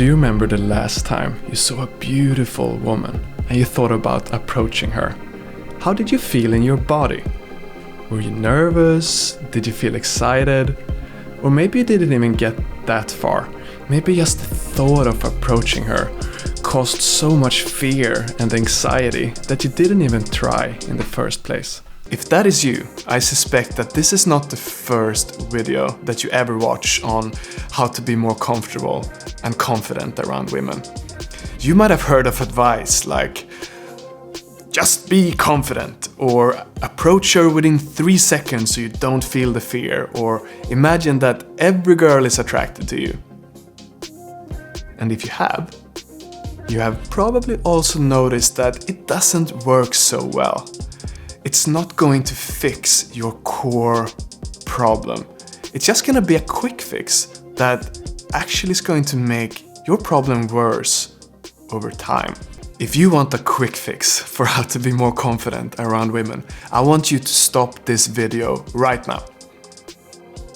Do you remember the last time you saw a beautiful woman and you thought about approaching her? How did you feel in your body? Were you nervous? Did you feel excited? Or maybe you didn't even get that far. Maybe just the thought of approaching her caused so much fear and anxiety that you didn't even try in the first place. If that is you, I suspect that this is not the first video that you ever watch on how to be more comfortable and confident around women. You might have heard of advice like, just be confident, or approach her within 3 seconds so you don't feel the fear, or imagine that every girl is attracted to you. And if you have probably also noticed that it doesn't work so well. It's not going to fix your core problem. It's just gonna be a quick fix that actually is going to make your problem worse over time. If you want a quick fix for how to be more confident around women, I want you to stop this video right now.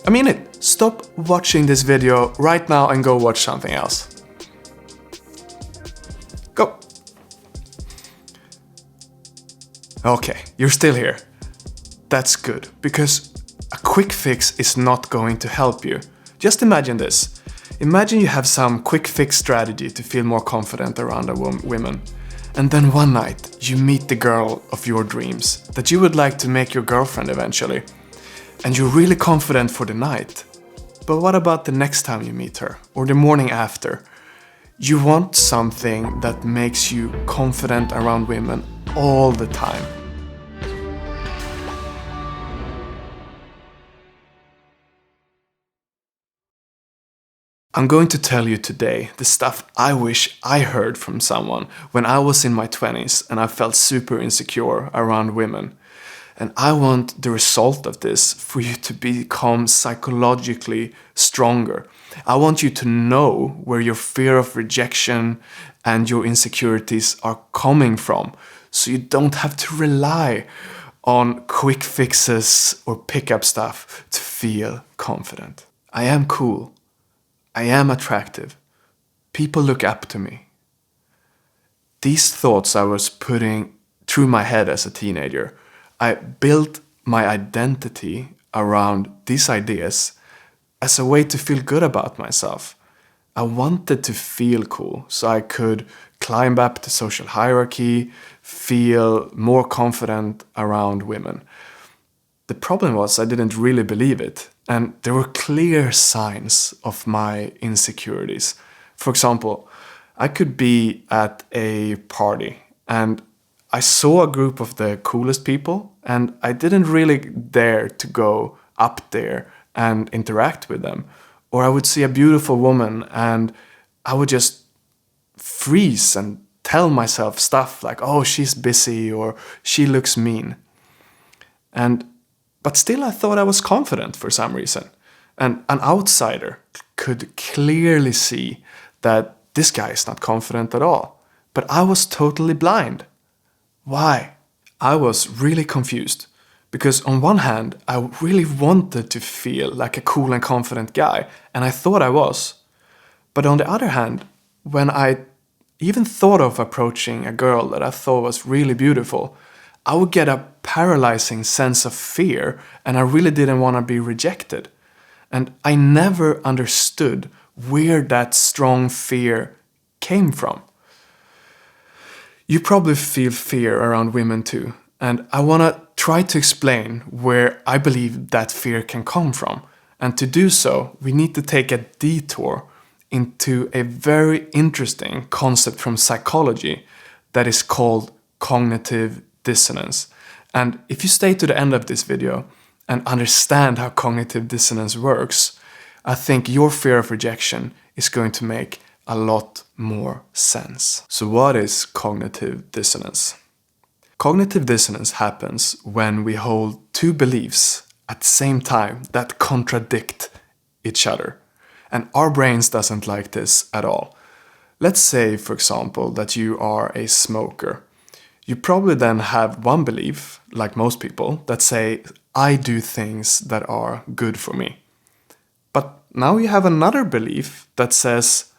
I mean it. Stop watching this video right now and go watch something else. Go. Okay, you're still here. That's good, because a quick fix is not going to help you. Just imagine this. Imagine you have some quick fix strategy to feel more confident around women. And then one night, you meet the girl of your dreams that you would like to make your girlfriend eventually. And you're really confident for the night. But what about the next time you meet her, or the morning after? You want something that makes you confident around women all the time. I'm going to tell you today the stuff I wish I heard from someone when I was in my 20s and I felt super insecure around women. And I want the result of this for you to become psychologically stronger. I want you to know where your fear of rejection and your insecurities are coming from, so you don't have to rely on quick fixes or pick-up stuff to feel confident. I am cool. I am attractive. People look up to me. These thoughts I was putting through my head as a teenager. I built my identity around these ideas as a way to feel good about myself. I wanted to feel cool so I could climb up the social hierarchy, feel more confident around women. The problem was I didn't really believe it, and there were clear signs of my insecurities. For example, I could be at a party and I saw a group of the coolest people and I didn't really dare to go up there and interact with them. Or I would see a beautiful woman and I would just freeze and tell myself stuff like, oh, she's busy or she looks mean. But still I thought I was confident for some reason. And an outsider could clearly see that this guy is not confident at all. But I was totally blind. Why? I was really confused. Because on one hand, I really wanted to feel like a cool and confident guy. And I thought I was. But on the other hand, when I even thought of approaching a girl that I thought was really beautiful, I would get a paralyzing sense of fear and I really didn't want to be rejected. And I never understood where that strong fear came from. You probably feel fear around women too. And I want to try to explain where I believe that fear can come from. And to do so, we need to take a detour into a very interesting concept from psychology that is called cognitive dissonance. And if you stay to the end of this video and understand how cognitive dissonance works, I think your fear of rejection is going to make a lot more sense. So what is cognitive dissonance? Cognitive dissonance happens when we hold two beliefs at the same time that contradict each other. And our brains doesn't like this at all. Let's say, for example, that you are a smoker. You probably then have one belief, like most people, that say, I do things that are good for me. But now you have another belief that says,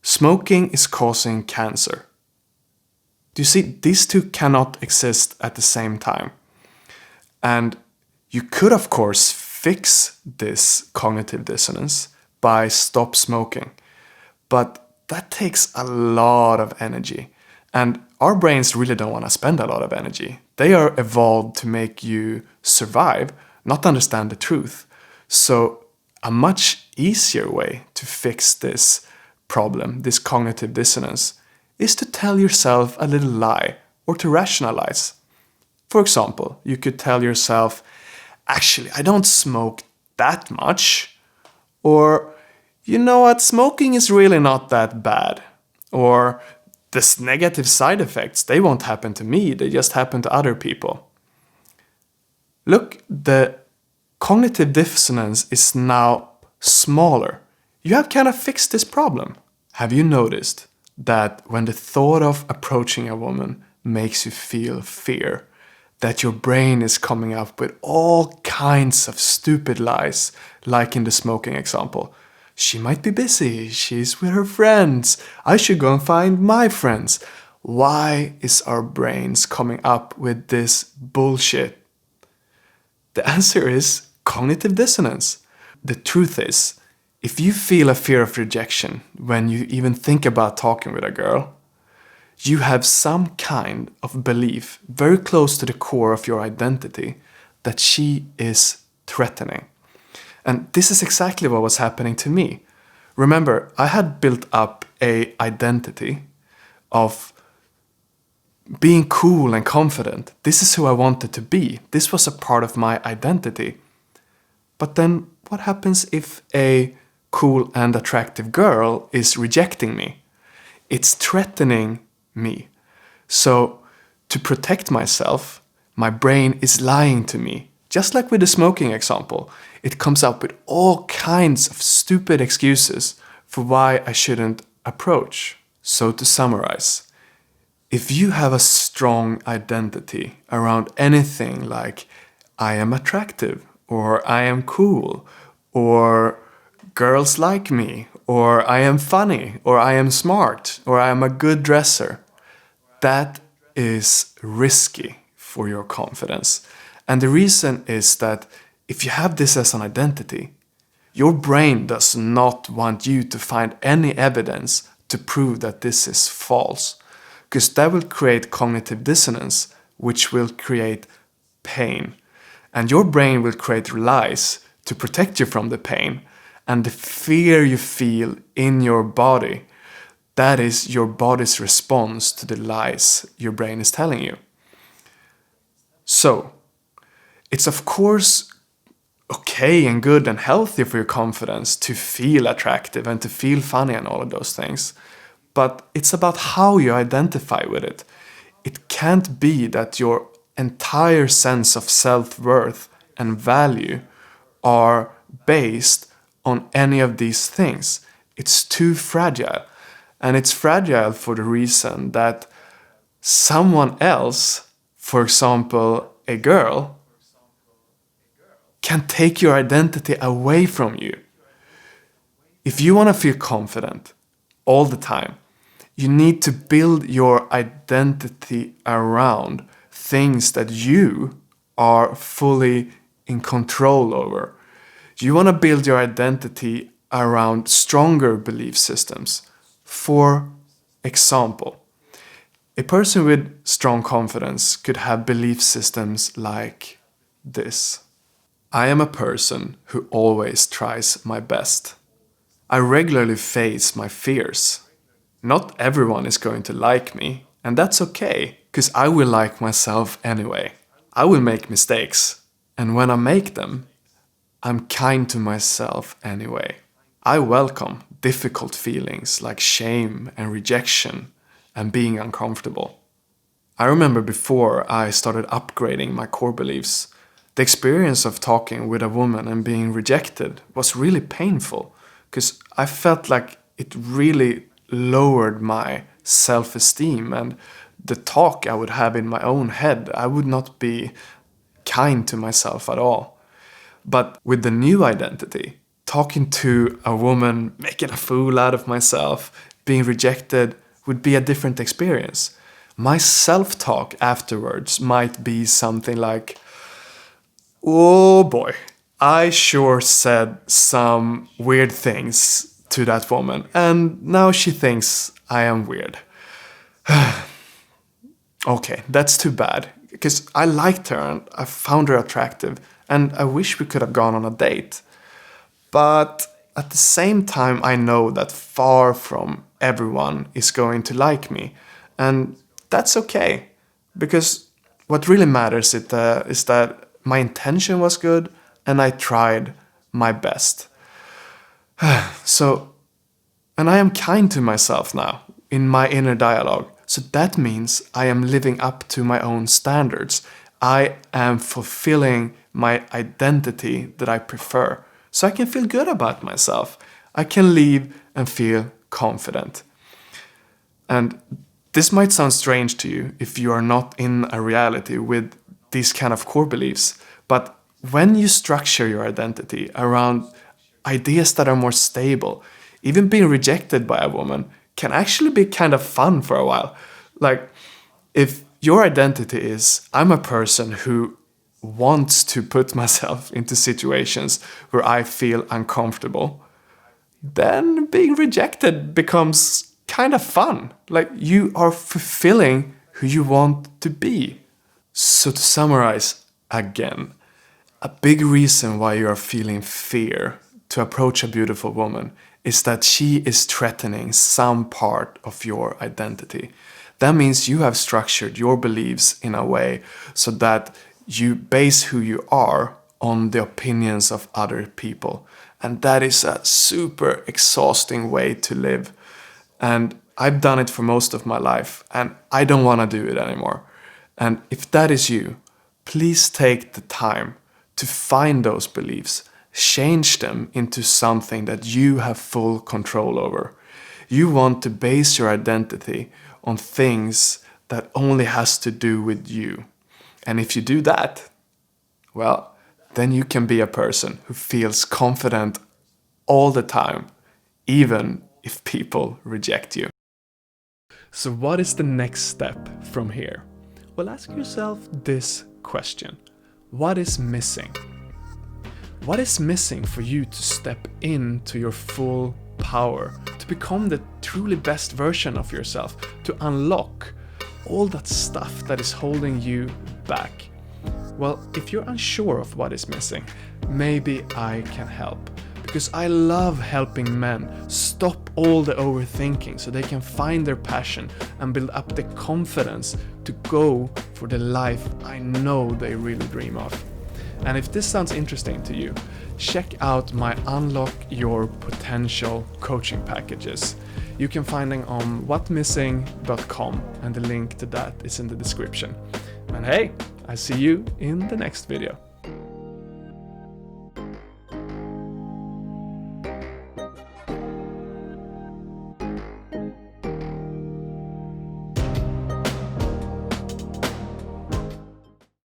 Smoking is causing cancer. Do you see, these two cannot exist at the same time. And you could, of course, fix this cognitive dissonance by stop smoking. But that takes a lot of energy. And our brains really don't want to spend a lot of energy. They are evolved to make you survive, not understand the truth. So a much easier way to fix this problem, this cognitive dissonance, is to tell yourself a little lie or to rationalize. For example, you could tell yourself, actually, I don't smoke that much. Or, you know what, smoking is really not that bad. Or, this negative side effects, they won't happen to me, they just happen to other people. Look, the cognitive dissonance is now smaller. You have kind of fixed this problem. Have you noticed that when the thought of approaching a woman makes you feel fear, that your brain is coming up with all kinds of stupid lies, like in the smoking example? She might be busy, she's with her friends, I should go and find my friends. Why is our brains coming up with this bullshit? The answer is cognitive dissonance. The truth is, if you feel a fear of rejection when you even think about talking with a girl, you have some kind of belief very close to the core of your identity that she is threatening. And this is exactly what was happening to me. Remember, I had built up an identity of being cool and confident. This is who I wanted to be. This was a part of my identity. But then what happens if a cool and attractive girl is rejecting me? It's threatening me. So to protect myself, my brain is lying to me. Just like with the smoking example, it comes up with all kinds of stupid excuses for why I shouldn't approach. So to summarize, if you have a strong identity around anything like I am attractive, or I am cool, or girls like me, or I am funny, or I am smart, or I am a good dresser, that is risky for your confidence. And the reason is that if you have this as an identity, your brain does not want you to find any evidence to prove that this is false, because that will create cognitive dissonance, which will create pain. And your brain will create lies to protect you from the pain. And the fear you feel in your body, that is your body's response to the lies your brain is telling you. So, it's of course okay and good and healthy for your confidence to feel attractive and to feel funny and all of those things. But it's about how you identify with it. It can't be that your entire sense of self-worth and value are based on any of these things. It's too fragile. And it's fragile for the reason that someone else, for example, a girl, can take your identity away from you. If you want to feel confident all the time, you need to build your identity around things that you are fully in control over. You want to build your identity around stronger belief systems. For example, a person with strong confidence could have belief systems like this. I am a person who always tries my best. I regularly face my fears. Not everyone is going to like me, and that's okay, because I will like myself anyway. I will make mistakes, and when I make them, I'm kind to myself anyway. I welcome difficult feelings like shame and rejection and being uncomfortable. I remember before I started upgrading my core beliefs, the experience of talking with a woman and being rejected was really painful, because I felt like it really lowered my self-esteem and the talk I would have in my own head. I would not be kind to myself at all. But with the new identity, talking to a woman, making a fool out of myself, being rejected would be a different experience. My self-talk afterwards might be something like, oh boy, I sure said some weird things to that woman, and now she thinks I am weird. Okay, that's too bad, because I liked her and I found her attractive, and I wish we could have gone on a date. But at the same time, I know that far from everyone is going to like me, and that's okay, because what really matters is that my intention was good and I tried my best. So, and I am kind to myself now in my inner dialogue. So that means I am living up to my own standards. I am fulfilling my identity that I prefer. So I can feel good about myself. I can leave and feel confident. And this might sound strange to you if you are not in a reality with these kind of core beliefs. But when you structure your identity around ideas that are more stable, even being rejected by a woman can actually be kind of fun for a while. Like, if your identity is, I'm a person who wants to put myself into situations where I feel uncomfortable, then being rejected becomes kind of fun. Like, you are fulfilling who you want to be. So to summarize again, a big reason why you are feeling fear to approach a beautiful woman is that she is threatening some part of your identity. That means you have structured your beliefs in a way so that you base who you are on the opinions of other people. And that is a super exhausting way to live. And I've done it for most of my life, and I don't want to do it anymore. And if that is you, please take the time to find those beliefs, change them into something that you have full control over. You want to base your identity on things that only has to do with you. And if you do that, well, then you can be a person who feels confident all the time, even if people reject you. So what is the next step from here? Well, ask yourself this question. What is missing? What is missing for you to step into your full power, to become the truly best version of yourself, to unlock all that stuff that is holding you back? Well, if you're unsure of what is missing, maybe I can help. Because I love helping men stop all the overthinking so they can find their passion and build up the confidence to go for the life I know they really dream of. And if this sounds interesting to you, check out my Unlock Your Potential coaching packages. You can find them on whatmissing.com, and the link to that is in the description. And hey, I see you in the next video.